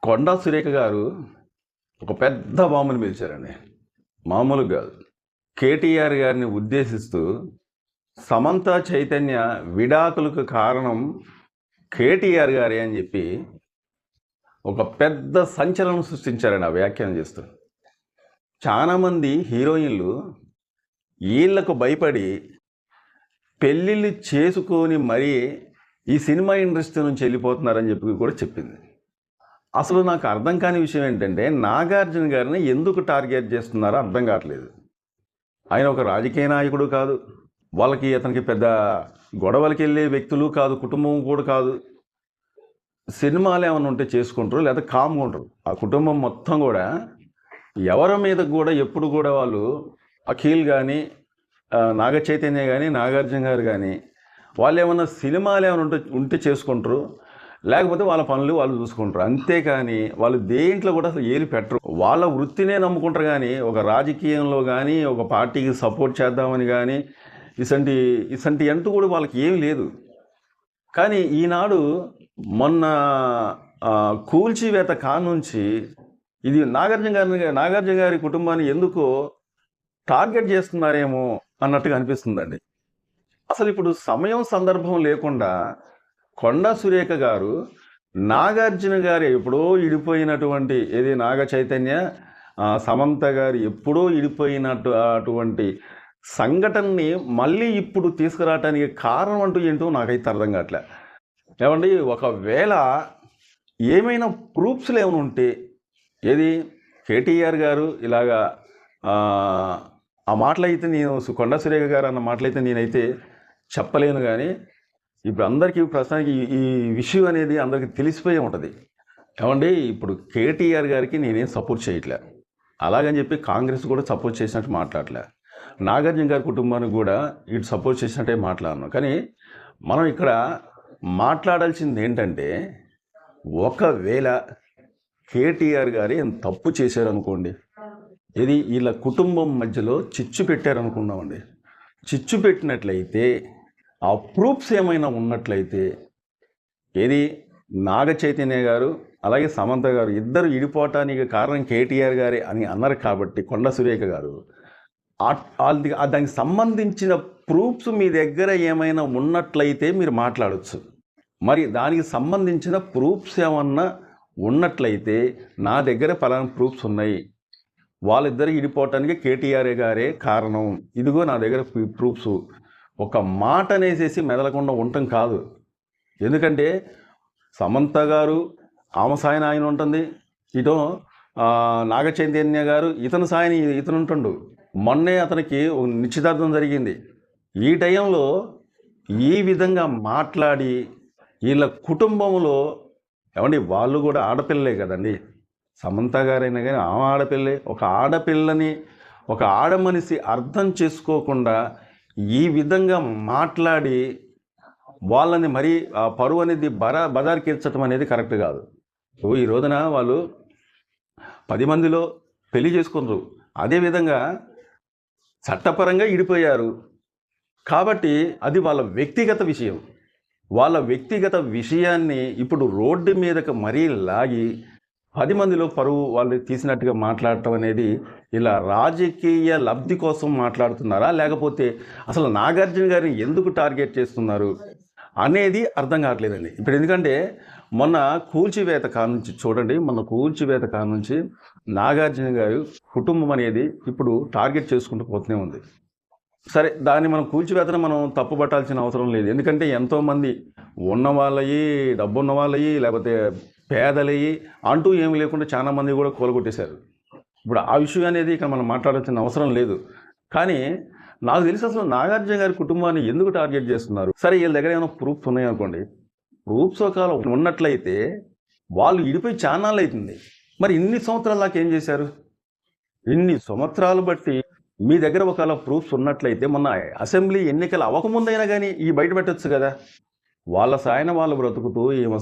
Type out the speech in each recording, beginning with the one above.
కొండా సురేఖ గారు ఒక పెద్ద బాంబుని పేల్చారండి. మామూలుగా కాదు. కేటీఆర్ గారిని ఉద్దేశిస్తూ సమంత చైతన్య విడాకులకు కారణం కేటీఆర్ గారే అని చెప్పి ఒక పెద్ద సంచలనం సృష్టించారండి ఆ వ్యాఖ్యానం చేస్తూ. చాలామంది హీరోయిన్లు వీళ్లకు భయపడి పెళ్ళిళ్ళు చేసుకొని మరీ ఈ సినిమా ఇండస్ట్రీ నుంచి వెళ్ళిపోతున్నారని చెప్పి కూడా చెప్పింది. అసలు నాకు అర్థం కాని విషయం ఏంటంటే, నాగార్జున గారిని ఎందుకు టార్గెట్ చేస్తున్నారో అర్థం కావట్లేదు. ఆయన ఒక రాజకీయ నాయకుడు కాదు, వాళ్ళకి అతనికి పెద్ద గొడవలకి వెళ్ళే వ్యక్తులు కాదు, కుటుంబం కూడా కాదు. సినిమాలు ఏమైనా ఉంటే చేసుకుంటారు, లేదా కామ్గా ఉంటారు. ఆ కుటుంబం మొత్తం కూడా ఎవరి మీద కూడా ఎప్పుడు కూడా వాళ్ళు అఖిల్ కానీ, నాగ చైతన్య కానీ, నాగార్జున గారు కానీ వాళ్ళు ఏమన్నా సినిమాలు ఏమైనా ఉంటే చేసుకుంటారు, లేకపోతే వాళ్ళ పనులు వాళ్ళు చూసుకుంటారు. అంతేకాని వాళ్ళు దేంట్లో కూడా అసలు ఏలు పెట్టరు. వాళ్ళ వృత్తినే నమ్ముకుంటారు. కానీ ఒక రాజకీయంలో కానీ, ఒక పార్టీకి సపోర్ట్ చేద్దామని కానీ ఇసంటి అంటూ కూడా వాళ్ళకి ఏమి లేదు. కానీ ఈనాడు మొన్న కూల్చివేత కానుంచి ఇది నాగార్జున గారి కుటుంబాన్ని ఎందుకో టార్గెట్ చేస్తున్నారేమో అన్నట్టుగా అనిపిస్తుందండి. అసలు ఇప్పుడు సమయం సందర్భం లేకుండా కొండా సురేఖ గారు నాగార్జున గారు ఎప్పుడో ఇడిపోయినటువంటి నాగ చైతన్య సమంత గారు ఎప్పుడో అటువంటి సంఘటనని మళ్ళీ ఇప్పుడు తీసుకురావటానికి కారణం అంటూ ఏంటో నాకైతే అర్థం కావట్లే. ఏమండి, ఒకవేళ ఏమైనా ప్రూఫ్స్లు ఏమైనా ఉంటే కేటీఆర్ గారు ఇలాగా ఆ మాటలైతే కొండా సురేఖ గారు అన్న మాటలైతే నేనైతే చెప్పలేను. కానీ ఇప్పుడు అందరికీ ప్రస్తుతానికి ఈ విషయం అనేది అందరికీ తెలిసిపోయే ఉంటుంది. ఏమండి, ఇప్పుడు కేటీఆర్ గారికి నేనేం సపోర్ట్ చేయట్లే, అలాగని చెప్పి కాంగ్రెస్ కూడా సపోర్ట్ చేసినట్టు మాట్లాడలే, నాగార్జున గారి కుటుంబానికి కూడా ఇటు సపోర్ట్ చేసినట్టే మాట్లాడను. కానీ మనం ఇక్కడ మాట్లాడాల్సింది ఏంటంటే, ఒకవేళ కేటీఆర్ గారు ఏం తప్పు చేశారనుకోండి, వీళ్ళ కుటుంబం మధ్యలో చిచ్చు పెట్టారనుకున్నామండి. చిచ్చు పెట్టినట్లయితే ఆ ప్రూఫ్స్ ఏమైనా ఉన్నట్లయితే నాగ చైతన్య గారు అలాగే సమంత గారు ఇద్దరు ఇడిపోవటానికి కారణం కేటీఆర్ గారే అని అన్నారు. కాబట్టి కొండా సురేఖ గారు దానికి సంబంధించిన ప్రూఫ్స్ మీ దగ్గర ఏమైనా ఉన్నట్లయితే మీరు మాట్లాడవచ్చు. మరి దానికి సంబంధించిన ప్రూఫ్స్ ఏమన్నా ఉన్నట్లయితే నా దగ్గర పలానా ప్రూఫ్స్ ఉన్నాయి, వాళ్ళిద్దరు ఇడిపోవటానికి కేటీఆర్ గారే కారణం, ఇదిగో నా దగ్గర ప్రూఫ్స్, ఒక మాట అనేసేసి మెదలకుండా ఉండటం కాదు. ఎందుకంటే సమంత గారు ఆమె సాయన ఆయన ఉంటుంది, ఇటో నాగ చైతన్య గారు ఇతను సాయన ఇతను ఉంటుండు. మొన్నే అతనికి నిశ్చితార్థం జరిగింది. ఈ టైంలో ఈ విధంగా మాట్లాడి వీళ్ళ కుటుంబంలో ఏమండి, వాళ్ళు కూడా ఆడపిల్లలే కదండి. సమంత గారైనా కానీ ఆమె ఆడపిల్లే. ఒక ఆడపిల్లని ఒక ఆడమనిషి అర్థం చేసుకోకుండా ఈ విధంగా మాట్లాడి వాళ్ళని మరీ ఆ పరువు అనేది బజార్కి ఇచ్చటం అనేది కరెక్ట్ కాదు. ఈ రోజున వాళ్ళు 10 మందిలో పెళ్లి చేసుకున్నారు, అదేవిధంగా చట్టపరంగా ఇడిపోయారు. కాబట్టి అది వాళ్ళ వ్యక్తిగత విషయం. వాళ్ళ వ్యక్తిగత విషయాన్ని ఇప్పుడు రోడ్డు మీదకి మరీ లాగి 10 మందిలో పరువు వాళ్ళు తీసినట్టుగా మాట్లాడటం అనేది ఇలా రాజకీయ లబ్ధి కోసం మాట్లాడుతున్నారా, లేకపోతే అసలు నాగార్జున గారిని ఎందుకు టార్గెట్ చేస్తున్నారు అనేది అర్థం కావట్లేదండి. ఇప్పుడు ఎందుకంటే మొన్న కూల్చివేత కానుంచి చూడండి, నాగార్జున గారి కుటుంబం అనేది ఇప్పుడు టార్గెట్ చేసుకుంటూ పోతూనే ఉంది. సరే, దాన్ని మనం కూల్చివేతను మనం తప్పు పట్టాల్సిన అవసరం లేదు. ఎందుకంటే ఎంతోమంది ఉన్న వాళ్ళయి, డబ్బున్న వాళ్ళయి, లేకపోతే పేదలయ్యి అంటూ ఏమి లేకుండా చాలామంది కూడా కూలగొట్టేశారు. ఇప్పుడు ఆ విషయం అనేది ఇక్కడ మనం మాట్లాడాల్సిన అవసరం లేదు. కానీ నాకు తెలిసి అసలు నాగార్జున గారి కుటుంబాన్ని ఎందుకు టార్గెట్ చేస్తున్నారు? సరే, వీళ్ళ దగ్గర ఏమైనా ప్రూఫ్స్ ఉన్నాయనుకోండి, ప్రూఫ్స్ ఒకవేళ ఉన్నట్లయితే వాళ్ళు ఇడిపోయి చానాళ్ళు అవుతుంది. మరి ఇన్ని సంవత్సరాల దాకా ఏం చేశారు? ఇన్ని సంవత్సరాలు బట్టి మీ దగ్గర ఒకవేళ ప్రూఫ్స్ ఉన్నట్లయితే మొన్న అసెంబ్లీ ఎన్నికలు అవ్వకముందైనా కానీ ఈ బయట పెట్టచ్చు కదా. వాళ్ళ సాయన వాళ్ళు బ్రతుకుతూ, వీళ్ళు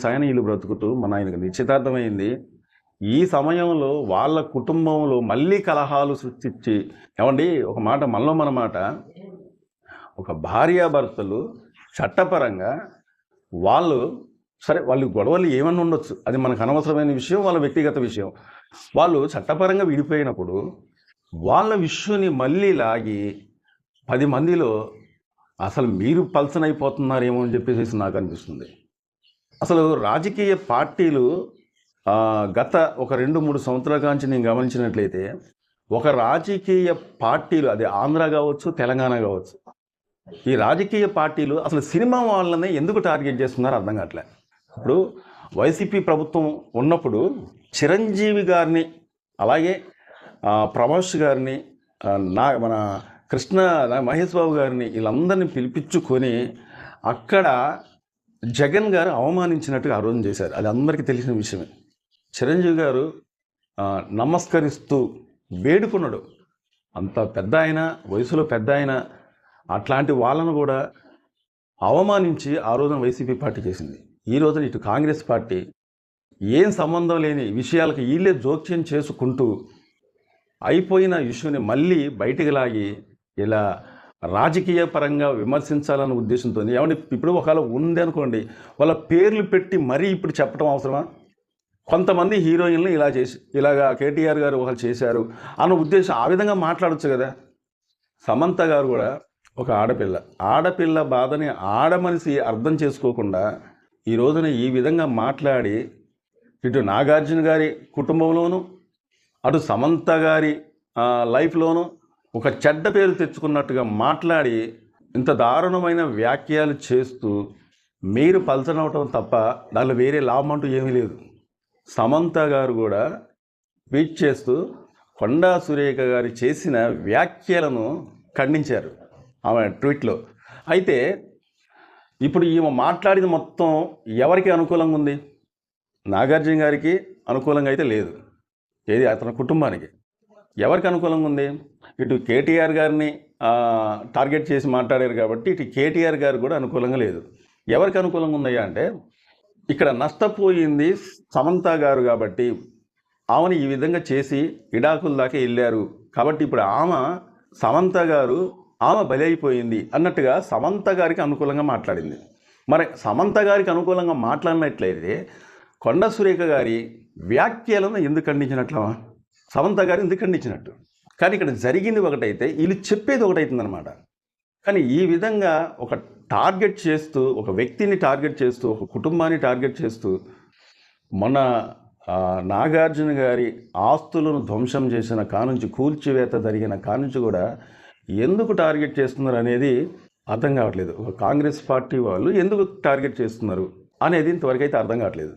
సాయన వీళ్ళు బ్రతుకుతూ మన ఆయనకు నిశ్చితార్థమైంది. ఈ సమయంలో వాళ్ళ కుటుంబంలో మళ్ళీ కలహాలు సృష్టించి, ఏమండి ఒక మాట మనలో మన మాట, ఒక భార్యాభర్తలు చట్టపరంగా వాళ్ళు సరే వాళ్ళు గొడవలు ఏమన్నా ఉండొచ్చు, అది మనకు అనవసరమైన విషయం, వాళ్ళ వ్యక్తిగత విషయం. వాళ్ళు చట్టపరంగా విడిపోయినప్పుడు వాళ్ళ విషయాన్ని మళ్ళీ లాగి 10 మందిలో అసలు మీరు పల్సనైపోతున్నారేమో అని చెప్పేసి నాకు అనిపిస్తుంది. అసలు రాజకీయ పార్టీలు గత ఒక 2-3 సంవత్సరాల కాంచి నేను గమనించినట్లయితే ఒక రాజకీయ పార్టీలు, అది ఆంధ్ర కావచ్చు, తెలంగాణ కావచ్చు, ఈ రాజకీయ పార్టీలు అసలు సినిమా వాళ్ళని ఎందుకు టార్గెట్ చేస్తున్నారో అర్థం కావట్లే. ఇప్పుడు వైసీపీ ప్రభుత్వం ఉన్నప్పుడు చిరంజీవి గారిని, అలాగే ప్రభాస్ గారిని, మన కృష్ణ మహేష్ బాబు గారిని, వీళ్ళందరినీ పిలిపించుకొని అక్కడ జగన్ గారు అవమానించినట్టుగా ఆ రోజు చేశారు. అది అందరికీ తెలిసిన విషయమే. చిరంజీవి గారు నమస్కరిస్తూ వేడుకున్నాడు. అంత పెద్ద ఆయన, వయసులో పెద్ద ఆయన, అట్లాంటి వాళ్ళను కూడా అవమానించి ఆ రోజున వైసీపీ పార్టీ చేసింది. ఈ రోజున ఇటు కాంగ్రెస్ పార్టీ ఏం సంబంధం లేని విషయాలకు వీళ్ళే జోక్యం చేసుకుంటూ అయిపోయిన ఇష్యూని మళ్ళీ బయటికి లాగి ఇలా రాజకీయ పరంగా విమర్శించాలన్న ఉద్దేశంతో, ఏమంటే ఇప్పుడు ఒకవేళ ఉంది అనుకోండి, వాళ్ళ పేర్లు పెట్టి మరీ ఇప్పుడు చెప్పడం అవసరమా? కొంతమంది హీరోయిన్లు ఇలా చేసి, ఇలాగా కేటీఆర్ గారు ఒకరు చేశారు అన్న ఉద్దేశం, ఆ విధంగా మాట్లాడచ్చు కదా. సమంత గారు కూడా ఒక ఆడపిల్ల బాధని ఆడమనిషి అర్థం చేసుకోకుండా ఈ రోజున ఈ విధంగా మాట్లాడి ఇటు నాగార్జున గారి కుటుంబంలోనూ అటు సమంత గారి లైఫ్లోనూ ఒక చెడ్డ పేరు తెచ్చుకున్నట్టుగా మాట్లాడి ఇంత దారుణమైన వ్యాఖ్యలు చేస్తూ మీరు పల్చనవటం తప్ప దానిలో వేరే లాభం అంటూ ఏమీ లేదు. సమంత గారు కూడా ట్వీట్ చేస్తూ కొండా సురేఖ గారు చేసిన వ్యాఖ్యలను ఖండించారు ఆమె ట్వీట్లో. అయితే ఇప్పుడు ఈమె మాట్లాడిన మొత్తం ఎవరికి అనుకూలంగా ఉంది? నాగార్జున గారికి అనుకూలంగా అయితే లేదు. ఏది అతని కుటుంబానికి. ఎవరికి అనుకూలంగా ఉంది? ఇటు కేటీఆర్ గారిని టార్గెట్ చేసి మాట్లాడారు కాబట్టి ఇటు కేటీఆర్ గారు కూడా అనుకూలంగా లేదు. ఎవరికి అనుకూలంగా ఉందయ్యా అంటే, ఇక్కడ నష్టపోయింది సమంత గారు కాబట్టి ఆమెను ఈ విధంగా చేసి విడాకుల దాకా వెళ్ళారు కాబట్టి ఇప్పుడు సమంత గారు బలి అయిపోయింది అన్నట్టుగా సమంత గారికి అనుకూలంగా మాట్లాడింది. మరి సమంత గారికి అనుకూలంగా మాట్లాడినట్లయితే కొండా సురేఖ గారి వ్యాఖ్యలను ఎందుకు ఖండించినట్లవా? సమంత గారు ఎందుకు ఖండించినట్టు? కానీ ఇక్కడ జరిగింది ఒకటైతే వీళ్ళు చెప్పేది ఒకటైతుందన్నమాట. కానీ ఈ విధంగా ఒక టార్గెట్ చేస్తూ, ఒక వ్యక్తిని టార్గెట్ చేస్తూ, ఒక కుటుంబాన్ని టార్గెట్ చేస్తూ, మన నాగార్జున గారి ఆస్తులను ధ్వంసం చేసిన కానుంచి, కూల్చివేత జరిగిన కానుంచి కూడా ఎందుకు టార్గెట్ చేస్తున్నారు అనేది అర్థం కావట్లేదు. ఒక కాంగ్రెస్ పార్టీ వాళ్ళు ఎందుకు టార్గెట్ చేస్తున్నారు అనేది ఇంతవరకు అయితే అర్థం కావట్లేదు.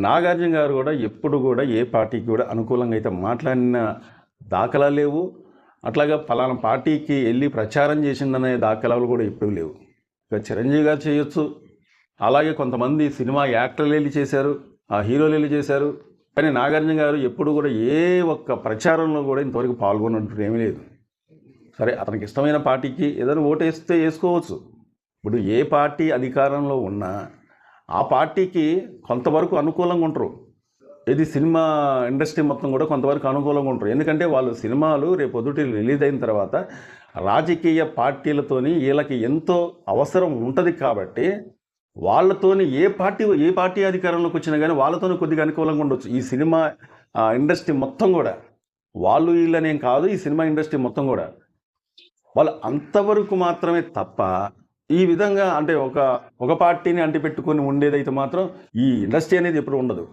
నాగార్జున గారు కూడా ఎప్పుడు కూడా ఏ పార్టీకి కూడా అనుకూలంగా అయితే మాట్లాడిన దాఖలాలు లేవు. అట్లాగా ఫలానా పార్టీకి వెళ్ళి ప్రచారం చేసిందనే దాఖలాలు కూడా ఎప్పుడూ లేవు. ఇక చిరంజీవి గారు చేయొచ్చు, అలాగే కొంతమంది సినిమా యాక్టర్లు వెళ్ళి చేశారు, ఆ హీరోలు వెళ్ళి చేశారు. కానీ నాగార్జున గారు ఎప్పుడు కూడా ఏ ఒక్క ప్రచారంలో కూడా ఇంతవరకు పాల్గొన్నట్టు ఏమీ లేదు. సరే, అతనికి ఇష్టమైన పార్టీకి ఏదైనా ఓటు వేస్తే వేసుకోవచ్చు. ఇప్పుడు ఏ పార్టీ అధికారంలో ఉన్నా ఆ పార్టీకి కొంతవరకు అనుకూలంగా ఉంటారు. ఇది సినిమా ఇండస్ట్రీ మొత్తం కూడా కొంతవరకు అనుకూలంగా ఉంటారు. ఎందుకంటే వాళ్ళు సినిమాలు రేపొద్దుటి రిలీజ్ అయిన తర్వాత రాజకీయ పార్టీలతోని వీళ్ళకి ఎంతో అవసరం ఉంటుంది కాబట్టి వాళ్ళతోని ఏ పార్టీ అధికారంలోకి వచ్చినా కానీ వాళ్ళతోని కొద్దిగా అనుకూలంగా ఉండొచ్చు. ఈ సినిమా ఇండస్ట్రీ మొత్తం కూడా, వాళ్ళు వీళ్ళనేం కాదు, ఈ సినిమా ఇండస్ట్రీ మొత్తం కూడా వాళ్ళు అంతవరకు మాత్రమే తప్ప ఈ విధంగా అంటే ఒక పార్టీని అంటిపెట్టుకొని ఉండేదైతే మాత్రం ఈ ఇండస్ట్రీ అనేది ఎప్పుడు ఉండదు.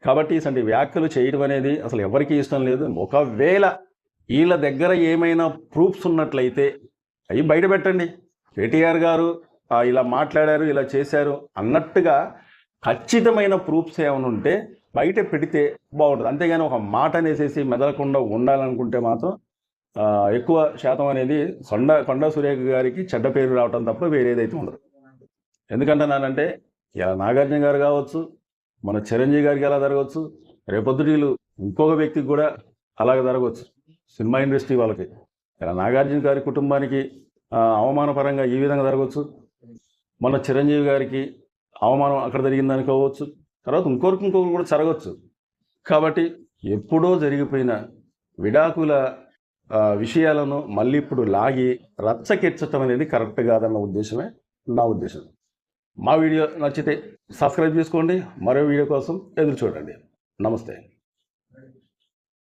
కాబట్టి ఇలాంటి వ్యాఖ్యలు చేయడం అనేది అసలు ఎవరికీ ఇష్టం లేదు. ఒకవేళ వీళ్ళ దగ్గర ఏమైనా ప్రూఫ్స్ ఉన్నట్లయితే అవి బయట పెట్టండి. కేటీఆర్ గారు ఇలా మాట్లాడారు, ఇలా చేశారు అన్నట్టుగా ఖచ్చితమైన ప్రూఫ్స్ ఏమైనా ఉంటే బయట పెడితే బాగుంటుంది. అంతేగాని ఒక మాట అనేసేసి మెదలకుండా ఉండాలనుకుంటే మాత్రం ఎక్కువ శాతం అనేది కొండా సురేఖ గారికి చెడ్డ పేరు రావటం తప్ప వేరేదైతే ఉండదు. ఎందుకంటున్నానంటే ఇలా నాగార్జున గారు కావచ్చు, మన చిరంజీవి గారికి ఎలా జరగవచ్చు, రేపొద్దుటీలు ఇంకొక వ్యక్తికి కూడా అలాగే జరగవచ్చు. సినిమా ఇండస్ట్రీ వాళ్ళకి ఇలా నాగార్జున గారి కుటుంబానికి అవమానపరంగా ఈ విధంగా జరగవచ్చు. మన చిరంజీవి గారికి అవమానం అక్కడ జరిగిందని కావచ్చు, తర్వాత ఇంకొకరికి కూడా జరగవచ్చు. కాబట్టి ఎప్పుడో జరిగిపోయిన విడాకుల విషయాలను మళ్ళీ ఇప్పుడు లాగి రచ్చకెచ్చటం అనేది కరెక్ట్ కాదన్న ఉద్దేశమే నా ఉద్దేశం. మా వీడియో నచ్చితే సబ్స్క్రైబ్ చేసుకోండి, మరో వీడియో కోసం ఎదురు చూడండి. నమస్తే.